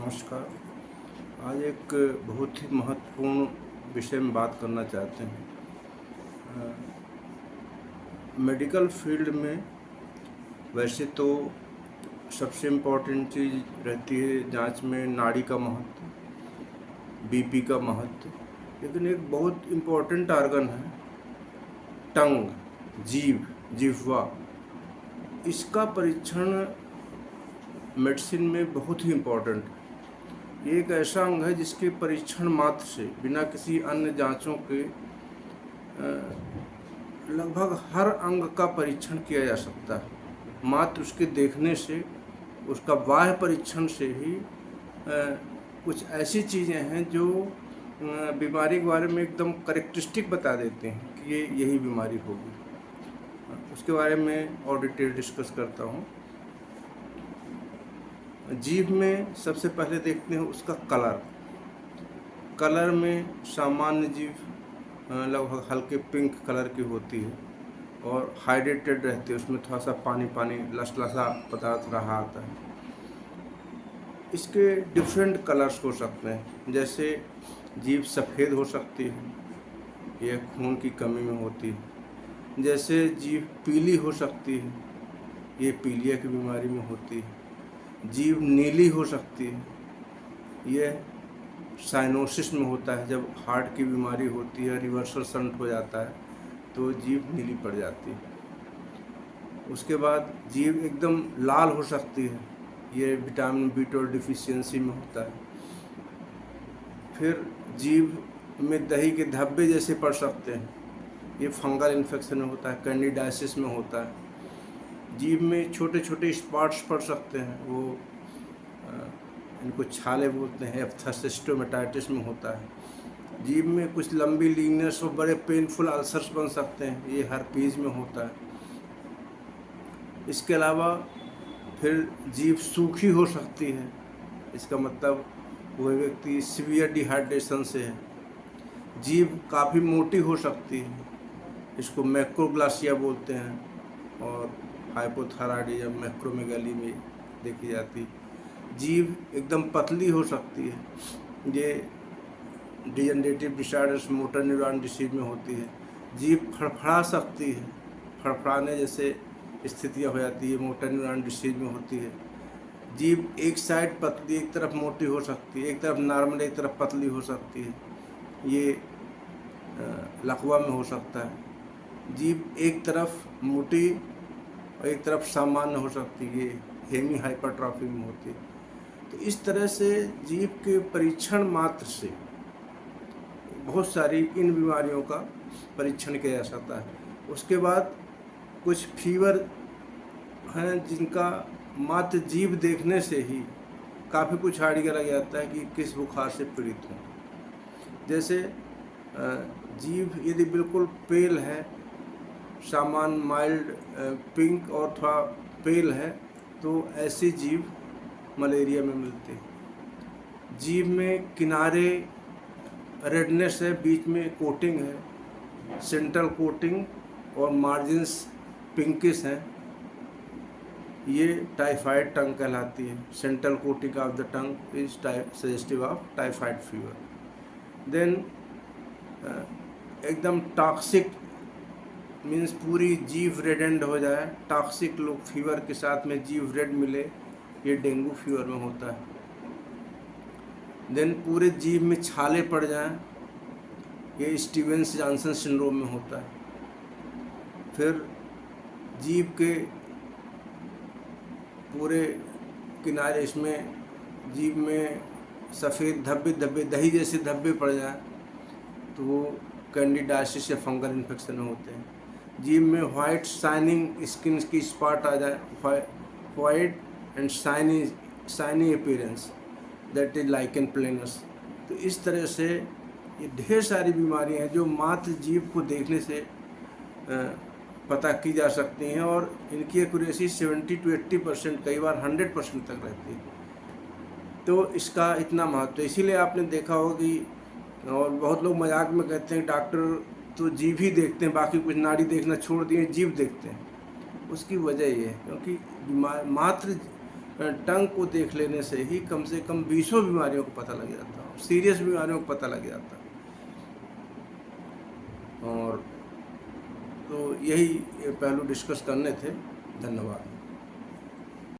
नमस्कार। आज एक बहुत ही महत्वपूर्ण विषय में बात करना चाहते हैं। मेडिकल फील्ड में वैसे तो सबसे इम्पोर्टेंट चीज़ रहती है जांच में नाड़ी का महत्व, बीपी का महत्व, लेकिन एक बहुत इम्पोर्टेंट ऑर्गन है टंग, जिह्वा। इसका परीक्षण मेडिसिन में बहुत ही इम्पोर्टेंट है। ये एक ऐसा अंग है जिसके परीक्षण मात्र से बिना किसी अन्य जांचों के लगभग हर अंग का परीक्षण किया जा सकता है। मात्र उसके देखने से, उसका बाह्य परीक्षण से ही कुछ ऐसी चीज़ें हैं जो बीमारी के बारे में एकदम करेक्टरिस्टिक बता देते हैं कि ये यही बीमारी होगी। उसके बारे में और डिटेल डिस्कस करता हूँ। जीभ में सबसे पहले देखते हैं उसका कलर में सामान्य जीभ लगभग हल्के पिंक कलर की होती है और हाइड्रेटेड रहती है, उसमें थोड़ा सा पानी लसलसा पदार्थ रहा आता है। इसके डिफरेंट कलर्स हो सकते हैं, जैसे जीभ सफ़ेद हो सकती है, यह खून की कमी में होती है। जैसे जीभ पीली हो सकती है, ये पीलिया की बीमारी में होती है। जीभ नीली हो सकती है, यह साइनोसिस में होता है, जब हार्ट की बीमारी होती है, रिवर्सल शंट हो जाता है तो जीभ नीली पड़ जाती है। उसके बाद जीभ एकदम लाल हो सकती है, ये विटामिन B12 डिफिशियंसी में होता है। फिर जीभ में दही के धब्बे जैसे पड़ सकते हैं, ये फंगल इन्फेक्शन में होता है, कैंडिडाइसिस में होता है। जीभ में छोटे छोटे स्पॉट्स पड़ सकते हैं, वो इनको छाले बोलते हैं, एप्थेसिस्टोमेटाइटिस में होता है। जीभ में कुछ लंबी लीनियस और बड़े पेनफुल अल्सर्स बन सकते हैं, ये हर्पीज में होता है। इसके अलावा फिर जीभ सूखी हो सकती है, इसका मतलब वह व्यक्ति सीवियर डिहाइड्रेशन से है। जीभ काफ़ी मोटी हो सकती है, इसको मैक्रोग्लासिया बोलते हैं, और हाइपोथायराइडिज्म मैक्रोमेगाली में देखी जाती है। जीभ एकदम पतली हो सकती है, ये degenerative disorders motor neuron disease में होती है। जीभ फड़फड़ा सकती है, फड़फड़ाने जैसे स्थितियाँ हो जाती है, मोटर न्यूरॉन डिसीज में होती है। जीभ एक साइड पतली, एक तरफ मोटी हो सकती है, एक तरफ नॉर्मल, एक तरफ पतली हो सकती है, ये लकवा में हो सकता है। जीभ एक तरफ मोटी और एक तरफ सामान्य हो सकती है, ये हेमी हाइपरट्रॉफी में होती है। तो इस तरह से जीभ के परीक्षण मात्र से बहुत सारी इन बीमारियों का परीक्षण किया जा सकता है। उसके बाद कुछ फीवर हैं जिनका मात्र जीभ देखने से ही काफ़ी कुछ आइडिया लग जाता है कि किस बुखार से पीड़ित हूँ। जैसे जीभ यदि बिल्कुल पेल है, सामान्य माइल्ड पिंक और थोड़ा पेल है, तो ऐसी जीभ मलेरिया में मिलती है। जीभ में किनारे रेडनेस है, बीच में कोटिंग है, सेंट्रल कोटिंग और मार्जिन्स पिंकिश हैं, ये टाइफाइड टंग कहलाती है। Central coating of the tongue is suggestive of typhoid fever. Then एकदम टॉक्सिक मीन्स पूरी जीभ रेडेंड हो जाए, टॉक्सिक लुक फीवर के साथ में जीभ रेड मिले, ये डेंगू फीवर में होता है। देन पूरे जीभ में छाले पड़ जाएं, ये स्टीवेंस जॉनसन सिंड्रोम में होता है। फिर जीभ के पूरे किनारे, इसमें जीभ में सफ़ेद धब्बे दही जैसे धब्बे पड़ जाएं, तो वो कैंडिडाइसिस या फंगल इन्फेक्शन होते हैं। जीभ में वाइट शाइनिंग स्किन की स्पॉट आ जाए, white and shiny appearance, that is lichen planus. तो इस तरह से ये ढेर सारी बीमारियां हैं जो मात्र जीभ को देखने से पता की जा सकती हैं, और इनकी एक्यूरेसी 70 to 80%, कई बार 100% तक रहती है। तो इसका इतना महत्व है। इसीलिए आपने देखा होगा कि, और बहुत लोग मजाक में कहते हैं डॉक्टर तो जीभ ही देखते हैं, बाकी कुछ नाड़ी देखना छोड़ दिए, जीभ देखते हैं। उसकी वजह ये है क्योंकि मात्र टंग को देख लेने से ही कम से कम 20 बीमारियों को पता लग जाता है, सीरियस बीमारियों को पता लग जाता है। और तो यही पहलू डिस्कस करने थे। धन्यवाद।